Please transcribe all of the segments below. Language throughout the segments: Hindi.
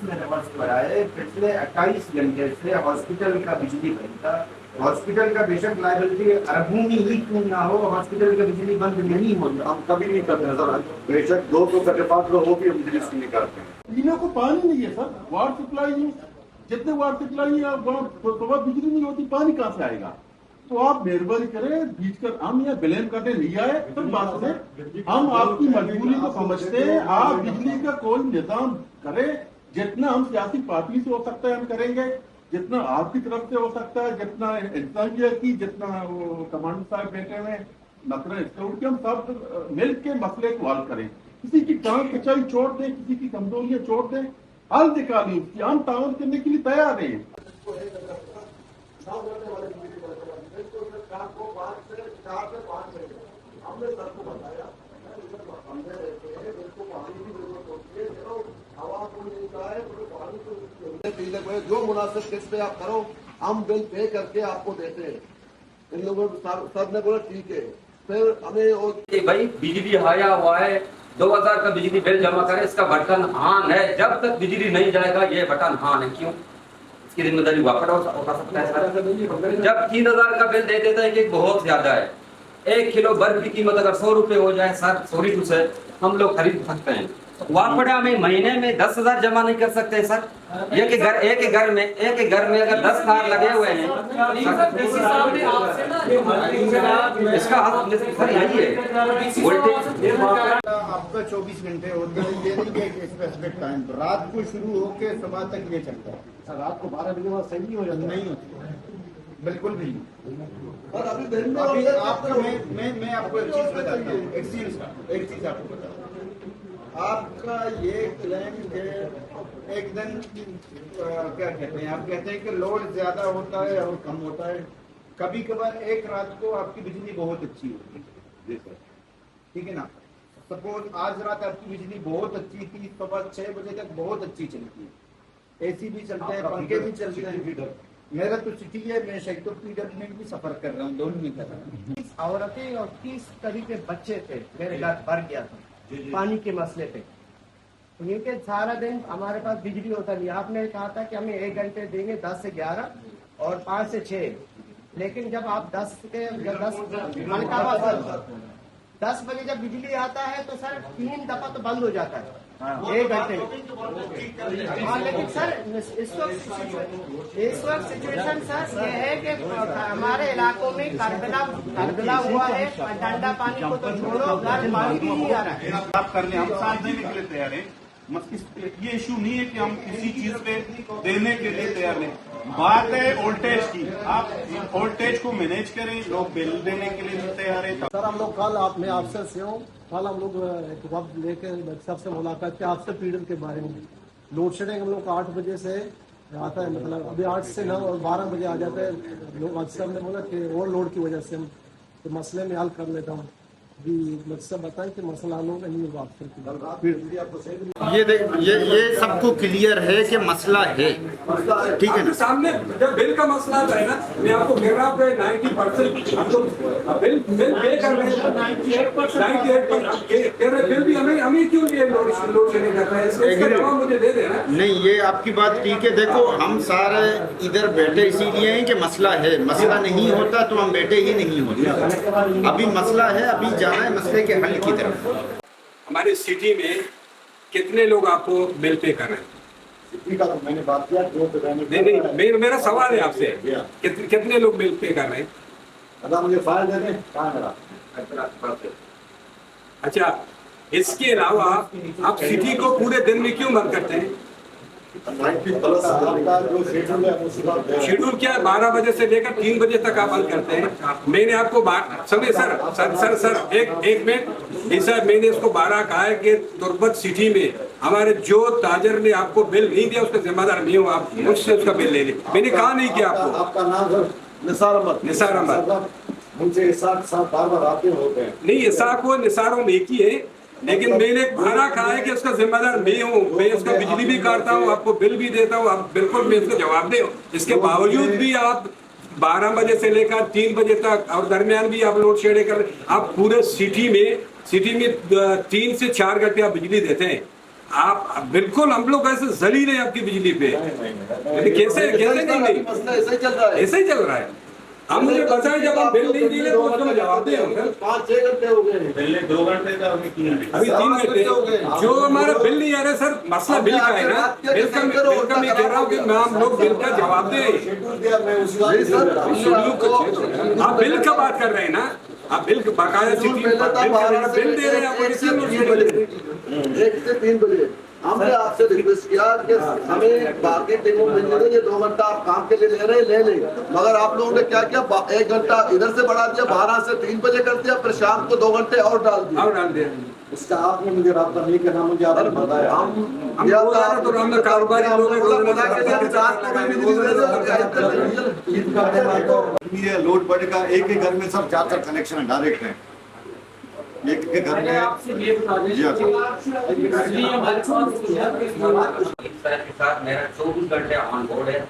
में रिवर्स पर आए। पिछले 28 घंटे से हॉस्पिटल का बिजली बंद था। हॉस्पिटल का बेशक लाइबिलिटी अरबों में ही क्यों ना हो, हॉस्पिटल का बिजली बंद नहीं होता। हम कभी नहीं करते हैं सर, बेशक 235 लोग हो भी हम बिजली से निकालते हैं। पीने को पानी नहीं है सर, वाटर सप्लाई नहीं, जितने वाटर सप्लाई है वहाँ बिजली नहीं होती, पानी कहाँ से आएगा? तो आप मेहरबानी करें, बीच कर हम यहाँ ब्लेम करने नहीं आए, सब बात से हम आपकी मजबूरी को समझते हैं। आप बिजली का कोई निजाम करें, जितना हम सियासी पार्टी से हो सकता है हम करेंगे, जितना आपकी तरफ से हो सकता है, जितना इंतजामिया की, जितना कमांडर साहब बैठे हुए नसर इंस्टीट्यूट के, हम सब मिल के मसले को हल करें। किसी की टांग कचाई छोड़ दें, किसी की कमजोरियां छोड़ दें, हल निकालें, उसकी हम ताउन करने के लिए तैयार हैं। हमने सबको बताया, जो मुनासिब किस्त पे आप करो, हम बिल पे करके आपको देते हैं। इन लोगों सब ने बोला ठीक है। फिर हमें भाई बिजली आया हुआ है, 2000 का बिजली बिल जमा करे, इसका बटन ऑन है। जब तक बिजली नहीं जाएगा ये बटन ऑन है। क्यों? इसकी जिम्मेदारी वापस उठा सकता है। जब 3000 का बिल दे देता है कि बहुत ज्यादा है। 1 किलो बर्फ की कीमत अगर 100 रुपए हो जाए सर, सॉरी टू से हम लोग खरीद सकते हैं। वापड़ा में महीने में 10,000 जमा नहीं कर सकते सर। एक घर में अगर 10 कार लगे हुए हैं, इसका सर यही है वोल्टेज। आपका 24 घंटे होते हैं, ये नहीं है स्पेसिफिक टाइम। रात को शुरू होके सुबह तक ये चलता है। रात को 12 बजे बाद सही हो जाता नहीं होती, बिल्कुल भी नहीं। और अभी आपका मैं आपको एक चीज बताता हूँ, एक चीज आपको बताता हूँ। आपका ये क्लेम है एक दिन क्या कहते हैं, आप कहते हैं कि लोड ज्यादा होता है और कम होता है। कभी कभार एक रात को आपकी बिजली बहुत अच्छी होती है, ठीक है ना। सपोज आज रात आपकी बिजली बहुत अच्छी थी, सुबह 6 बजे तक बहुत अच्छी चलती है, एसी भी चलते हैं, पंखे भी चलते हैं। मेरा तो सिटी है, मैं शेखपुर तो पीडब्ल्यू में भी सफर कर रहा हूँ, दोनों में कर रहा हूँ। 30 औरतें और 30 करीब के बच्चे थे, मेरे घर भर गया था पानी के मसले पे। क्योंकि सारा दिन हमारे पास बिजली होता नहीं। आपने कहा था कि हमें 1 घंटे देंगे 10 से 11 और 5 से 6, लेकिन जब आप 10 बजे जब बिजली आता है तो सर 3 दफा तो बंद हो जाता है 1 घंटे में। हाँ, लेकिन सर इस वक्त सिचुएशन सर ये है कि हमारे इलाकों में करबला हुआ है। ठंडा पानी को तो छोड़ो, गर्म पानी भी नहीं आ रहा है। आप कर लें, हम साथ देने के लिए तैयार हैं। ये इशू नहीं है कि हम किसी चीज पे देने के लिए तैयार नहीं। बात है वोल्टेज की, आप वोल्टेज को मैनेज करें, लोग बिल देने के लिए नहीं तैयार है। सर हम लोग कल मैं आपसे से हूँ, कल हम लोग एक वक्त लेके सबसे मुलाकात की आपसे पीड़न के बारे में। लोड शेडिंग हम लोग 8 बजे से आता है, मतलब अभी 8 से 9 और 12 बजे आ जाता है। लोग अक्सर ने बोला कि ओवरलोड की वजह से हम तो मसले में हल कर लेता हूँ। अभी मुझसे बताएं कि मसला लोग नहीं हुआ। ये सबको क्लियर है कि मसला है, ठीक है ना। सामने जब बिल का मसला है ना, मैं आपको कह रहा हूँ 90% हम लोग बिल पे कर रहे हैं, 98% बिल भी हमें क्यों ये लोड शेडिंग कर रहे हैं, इसका जवाब मुझे दे देना। नहीं, ये आपकी बात ठीक है। देखो हम सारे इधर बैठे इसीलिए हैं कि मसला है। मसला नहीं होता तो हम बैठे ही नहीं होते। अभी मसला है, अभी जाना है मसले के हल की तरफ। हमारी सिटी में कितने लोग आपको बिल पे कर रहे हैं? सिटी का तो मैंने बात किया, नहीं, मेरा सवाल है आपसे, कितने लोग बिल पे कर रहे हैं? अदा मुझे फाइल दे दें, कहाँ है मेरा? अच्छा, इसके अलावा आप सिटी को पूरे दिन में क्यों बंद करते हैं? शेड्यूल क्या है? 12 बजे से लेकर 3 बजे तक आप बंद करते हैं। मैंने आपको समय सर एक मिनट सर, मैंने इसको 12 कहा है कि तुर्बत सिटी में हमारे जो ताजर ने आपको बिल नहीं दिया उसका जिम्मेदार नहीं हो, आप मुझसे उसका बिल ले लें। मैंने कहा नहीं कि आपको। आपका नाम सर? निसार अहमद। मुझे इसाक बार आते होते हैं। नहीं, इसाक वो निसारों में एक ही है, लेकिन मैंने खाना खाया कि उसका जिम्मेदार मैं हूँ। मैं उसका बिजली भी काटता हूँ, आपको बिल भी देता हूँ, आप बिल्कुल मैं इसका जवाब दे। इसके बावजूद भी आप 12 बजे से लेकर 3 बजे तक और दरमियान भी आप लोड शेडिंग कर रहे हैं। आप पूरे सिटी में 3 से 4 घंटे आप बिजली देते हैं। आप बिल्कुल हम लोग ऐसे जलील है आपकी बिजली पे। कैसे कैसे नहीं नहीं मसला ऐसा ही चल रहा है। ऐसे ही चल रहा है। आप मुझे बताएं जब हम बिल नहीं दिए तो उसको मैं जवाब दे। 5-6 घंटे हो गए। पहले 2 घंटे का अभी 3 घंटे। अभी 3 घंटे जो हमारा बिल नहीं आ रहा सर, मसला बिल का है ना। बिल का मैं कह रहा हूँ कि हम लोग बिल का जवाब दें। शेड्यूल दिया मैं उस आप बिल का बात कर रहे हैं ना, आप बिल बाकायदा बिल दे रहे हैं आपको किसी 1 से 3 बजे हमने आपसे रिक्वेस्ट किया कि हमें बाकी टीमों में मिल ये 2 घंटा आप काम के लिए ले रहे ले लें, मगर आप लोगों ने क्या किया 1 घंटा इधर से बढ़ा दिया, 12 से 3 बजे कर दिया, फिर शाम को 2 घंटे और डाल दिया। इसका आपने मुझे रास्ता नहीं करना, मुझे आपने बताया हम कारोबारी लोग ये लोड बढ़ेगा। एक ही घर में सब 4 कनेक्शन है डायरेक्ट है, एक के घर में। के साथ मेरा 24 घंटे ऑन बोर्ड है।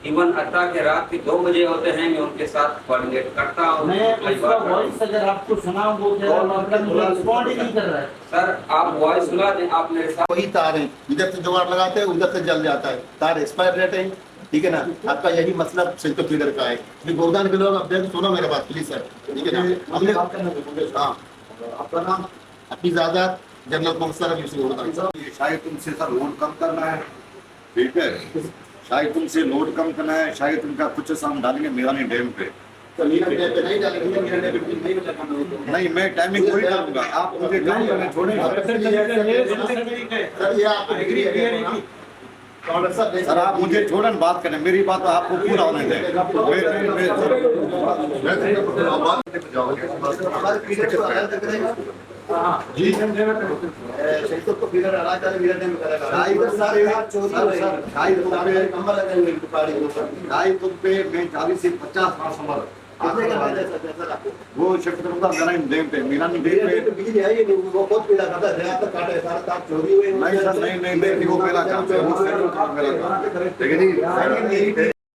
इवन अता के रात के 2 बजे होते हैं, मैं उनके साथ कोऑर्डिनेट करता हूँ। मैं उसका वॉइस अगर आपको सुनाऊं वो रिस्पॉन्ड ही नहीं कर रहा है। सर आप वॉइस सुना दें, आप मेरे साथ। वही तार है, इधर से जुगाड़ लगाते हैं उधर से जल जाता है, तार एक्सपायर रहते हैं, ठीक है ना। आपका यही मतलब सेंटर फीडर का है। गोरदान के लोग अब सुनो मेरे बात प्लीज सर, ठीक है ना। हमने हाँ आपका नाम अपनी ज्यादा जनरल काउंसलर शायद तुमसे सर लोड कम करना है, ठीक है, शायद तुमसे लोड कम करना है, शायद तुमका कुछ सामान डालेंगे मेरानी डैम पे। नहीं मैं टाइमिंग पूरी करूंगा, आप मुझे काम करने छोड़ेंगे। सर आप मुझे छोड़न बात करें, मेरी बात आपको पूरा होने दें। जी तो फिगर मैं 40 से 50 ट्रांसफार्मर वो शिफ्ट करूंगा डैम पे, मीरानी डैम पे। बिजली आई है वो बहुत पीड़ा करता है, रात तक काटे सारा तार चोरी हुए। नहीं सर नहीं वो मेरा काम है, वो मेरा काम है, ठीक है जी।